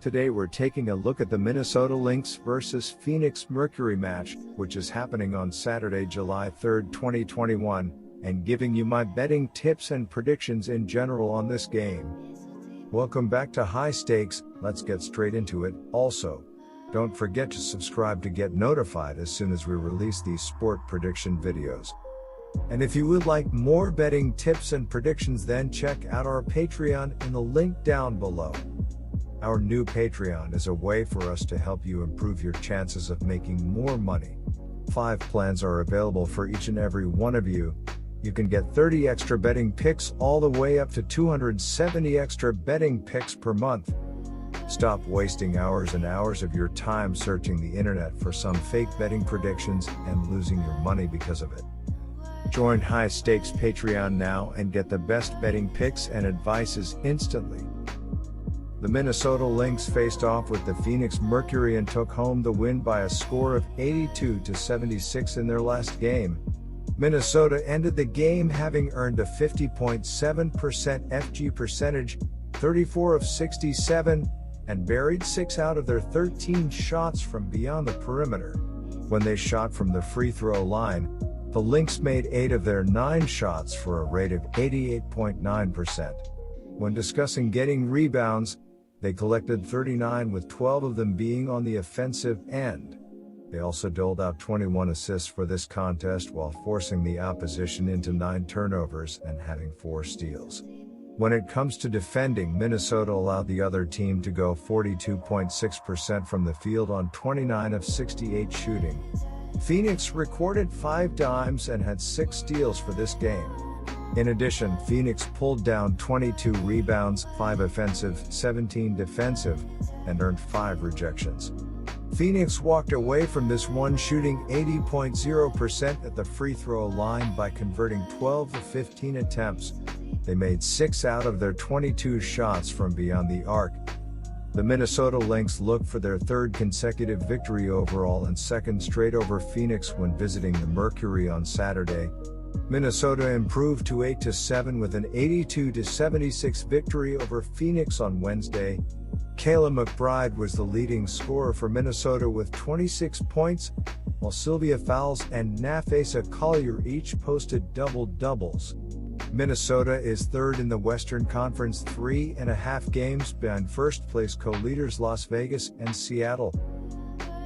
Today we're taking a look at the Minnesota Lynx versus Phoenix Mercury match, which is happening on Saturday, July 3, 2021, and giving you my betting tips and predictions in general on this game. Welcome back to High Stakes. Let's get straight into it. Also, don't forget to subscribe to get notified as soon as we release these sport prediction videos. And if you would like more betting tips and predictions, then check out our Patreon in the link down below. Our new Patreon is a way for us to help you improve your chances of making more money. 5 plans are available for each and every one of you. You can get 30 extra betting picks all the way up to 270 extra betting picks per month. Stop wasting hours and hours of your time searching the internet for some fake betting predictions and losing your money because of it. Join High Stakes Patreon now and get the best betting picks and advices instantly. The Minnesota Lynx faced off with the Phoenix Mercury and took home the win by a score of 82-76 in their last game. Minnesota ended the game having earned a 50.7% FG percentage, 34 of 67, and buried 6 out of their 13 shots from beyond the perimeter. When they shot from the free throw line, the Lynx made 8 of their 9 shots for a rate of 88.9%. When discussing getting rebounds, they collected 39, with 12 of them being on the offensive end. They also doled out 21 assists for this contest while forcing the opposition into 9 turnovers and having 4 steals. When it comes to defending, Minnesota allowed the other team to go 42.6% from the field on 29 of 68 shooting. Phoenix recorded 5 dimes and had 6 steals for this game. In addition, Phoenix pulled down 22 rebounds, 5 offensive, 17 defensive, and earned 5 rejections. Phoenix walked away from this one shooting 80.0% at the free throw line by converting 12 of 15 attempts. They made 6 out of their 22 shots from beyond the arc. The Minnesota Lynx look for their 3rd consecutive victory overall and 2nd straight over Phoenix when visiting the Mercury on Saturday. Minnesota improved to 8-7 with an 82-76 victory over Phoenix on Wednesday. Kayla McBride was the leading scorer for Minnesota with 26 points, while Sylvia Fowles and ncaa Collier each posted double-doubles. Minnesota is 3rd in the Western Conference, 3.5 games behind first-place co-leaders Las Vegas and Seattle.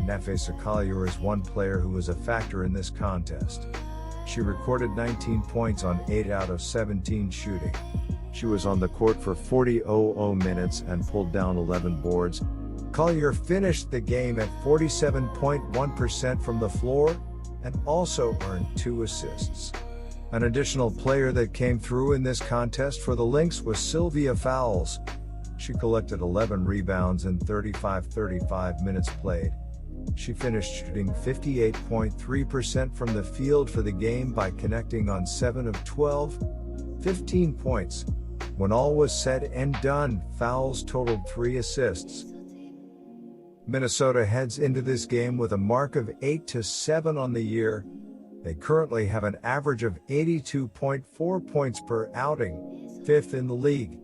ncaa Collier is one player who was a factor in this contest. She recorded 19 points on 8 out of 17 shooting. She was on the court for 40 minutes and pulled down 11 boards. Collier finished the game at 47.1% from the floor and also earned 2 assists. An additional player that came through in this contest for the Lynx was Sylvia Fowles. She collected 11 rebounds in 35 minutes played. She finished shooting 58.3% from the field for the game by connecting on 7 of 12, 15 points. When all was said and done, Fowles totaled 3 assists. Minnesota heads into this game with a mark of 8-7 on the year. They currently have an average of 82.4 points per outing, 5th in the league,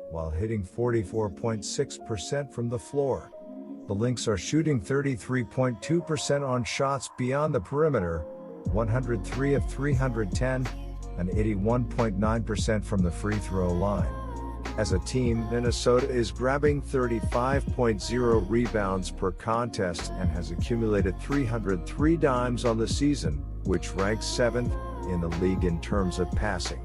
while hitting 44.6% from the floor. The Lynx are shooting 33.2% on shots beyond the perimeter, 103 of 310, and 81.9% from the free throw line. As a team, Minnesota is grabbing 35.0 rebounds per contest and has accumulated 303 dimes on the season, which ranks 7th in the league in terms of passing.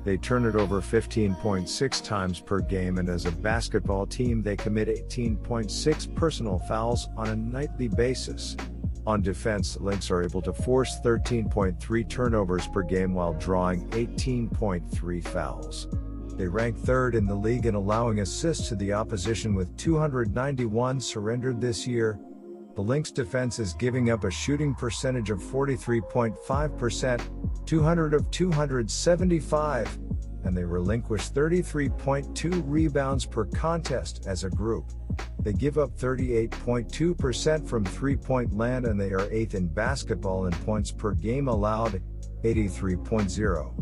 They turn it over 15.6 times per game, and as a basketball team they commit 18.6 personal fouls on a nightly basis. On defense, Lynx are able to force 13.3 turnovers per game while drawing 18.3 fouls. They rank 3rd in the league in allowing assists to the opposition with 291 surrendered this year. The Lynx defense is giving up a shooting percentage of 43.5%, 200 of 275, and they relinquish 33.2 rebounds per contest as a group. They give up 38.2% from three-point land, and they are 8th in basketball in points per game allowed, 83.0.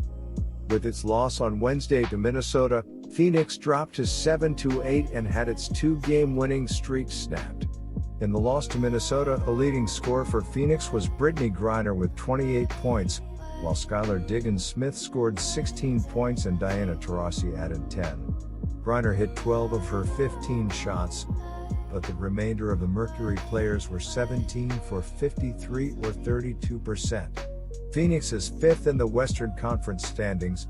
With its loss on Wednesday to Minnesota, Phoenix dropped to 7-8 and had its two-game winning streak snapped. In the loss to Minnesota, a leading scorer for Phoenix was Brittany Griner with 28 points, while Skylar Diggins-Smith scored 16 points and Diana Taurasi added 10. Griner hit 12 of her 15 shots, but the remainder of the Mercury players were 17 for 53 or 32%. Phoenix is fifth in the Western Conference standings.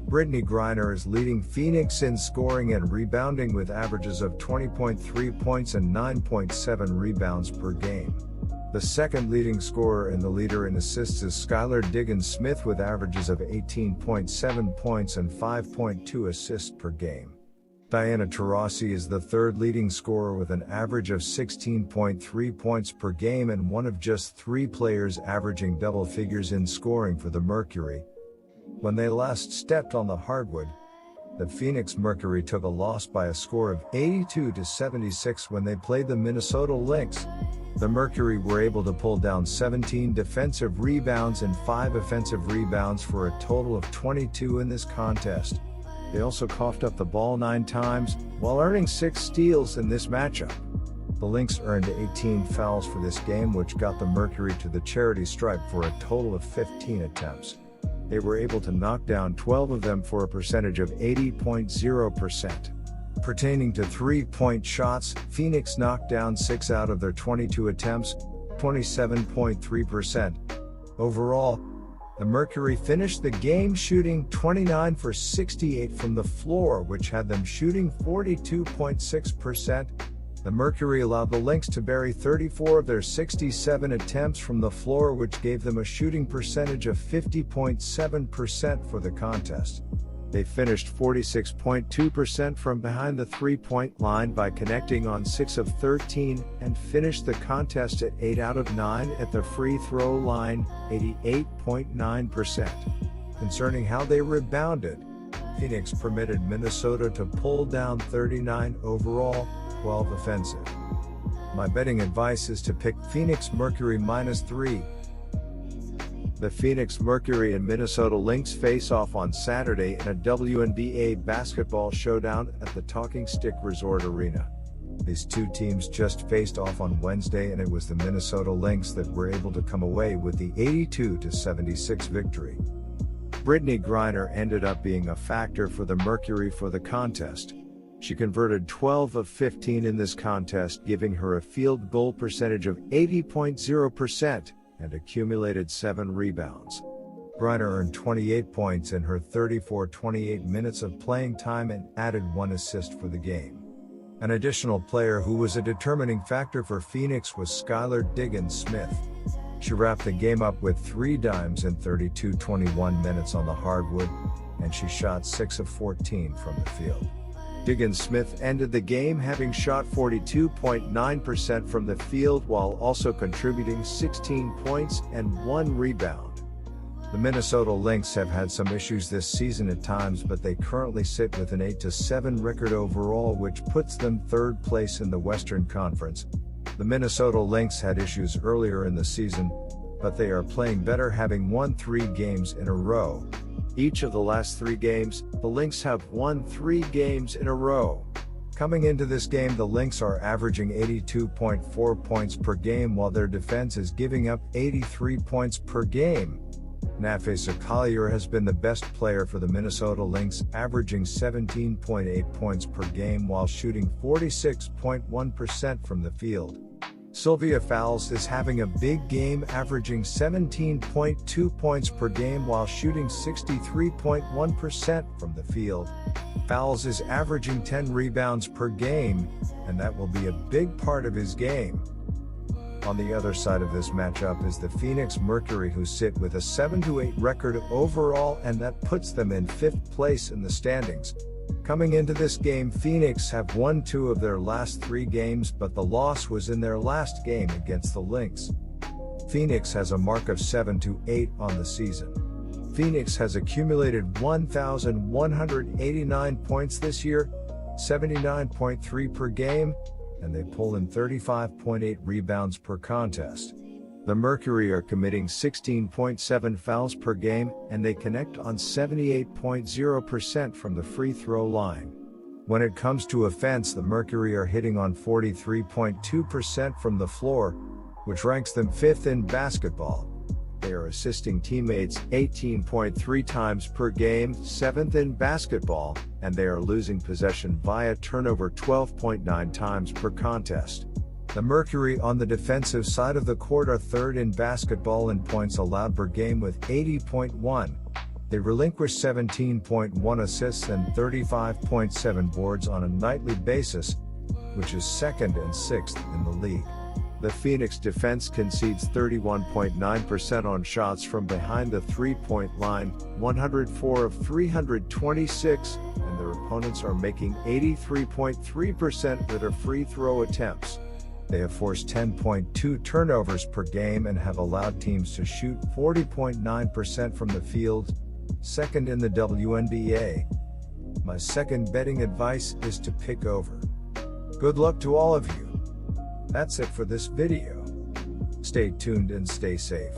Brittany Griner is leading Phoenix in scoring and rebounding with averages of 20.3 points and 9.7 rebounds per game. The second leading scorer and the leader in assists is Skylar Diggins-Smith with averages of 18.7 points and 5.2 assists per game. Diana Taurasi is the third leading scorer with an average of 16.3 points per game and one of just three players averaging double figures in scoring for the Mercury. When they last stepped on the hardwood, the Phoenix Mercury took a loss by a score of 82-76 when they played the Minnesota Lynx. The Mercury were able to pull down 17 defensive rebounds and 5 offensive rebounds for a total of 22 in this contest. They also coughed up the ball 9 times, while earning 6 steals in this matchup. The Lynx earned 18 fouls for this game, which got the Mercury to the charity stripe for a total of 15 attempts. They were able to knock down 12 of them for a percentage of 80.0%. Pertaining to three-point shots, Phoenix knocked down 6 out of their 22 attempts, 27.3%. Overall, the Mercury finished the game shooting 29 for 68 from the floor, which had them shooting 42.6%. The Mercury allowed the Lynx to bury 34 of their 67 attempts from the floor, which gave them a shooting percentage of 50.7% for the contest. They finished 46.2% from behind the three-point line by connecting on 6 of 13 and finished the contest at 8 out of 9 at the free throw line, 88.9%. Concerning how they rebounded, Phoenix permitted Minnesota to pull down 39 overall, 12 offensive. My betting advice is to pick Phoenix Mercury -3. The Phoenix Mercury and Minnesota Lynx face off on Saturday in a WNBA basketball showdown at the Talking Stick Resort Arena. These two teams just faced off on Wednesday, and it was the Minnesota Lynx that were able to come away with the 82-76 victory. Brittany Griner ended up being a factor for the Mercury for the contest. She converted 12 of 15 in this contest, giving her a field goal percentage of 80.0% and accumulated 7 rebounds. Griner earned 28 points in her 34-28 minutes of playing time and added 1 assist for the game. An additional player who was a determining factor for Phoenix was Skylar Diggins-Smith. She wrapped the game up with 3 dimes in 32-21 minutes on the hardwood, and she shot 6 of 14 from the field. Diggins-Smith ended the game having shot 42.9% from the field while also contributing 16 points and 1 rebound. The Minnesota Lynx have had some issues this season at times, but they currently sit with an 8-7 record overall, which puts them 3rd place in the Western Conference. The Minnesota Lynx had issues earlier in the season, but they are playing better, having won 3 games in a row. Each of the last 3 games, the Lynx have won 3 games in a row. Coming into this game, the Lynx are averaging 82.4 points per game, while their defense is giving up 83 points per game. Napheesa Collier has been the best player for the Minnesota Lynx, averaging 17.8 points per game while shooting 46.1% from the field. Sylvia Fowles is having a big game, averaging 17.2 points per game while shooting 63.1% from the field. Fowles is averaging 10 rebounds per game, and that will be a big part of his game. On the other side of this matchup is the Phoenix Mercury, who sit with a 7-8 record overall, and that puts them in 5th place in the standings. Coming into this game, Phoenix have won 2 of their last 3 games, but the loss was in their last game against the Lynx. Phoenix has a mark of 7-8 on the season. Phoenix has accumulated 1,189 points this year, 79.3 per game, and they pull in 35.8 rebounds per contest. The Mercury are committing 16.7 fouls per game, and they connect on 78.0% from the free throw line. When it comes to offense, the Mercury are hitting on 43.2% from the floor, which ranks them 5th in basketball. They are assisting teammates 18.3 times per game, 7th in basketball, and they are losing possession via turnover 12.9 times per contest. The Mercury on the defensive side of the court are 3rd in basketball in points allowed per game with 80.1. They relinquish 17.1 assists and 35.7 boards on a nightly basis, which is 2nd and 6th in the league. The Phoenix defense concedes 31.9% on shots from behind the three-point line, 104 of 326, and their opponents are making 83.3% that are free throw attempts. They have forced 10.2 turnovers per game and have allowed teams to shoot 40.9% from the field, 2nd in the WNBA. My second betting advice is to pick over. Good luck to all of you. That's it for this video. Stay tuned and stay safe.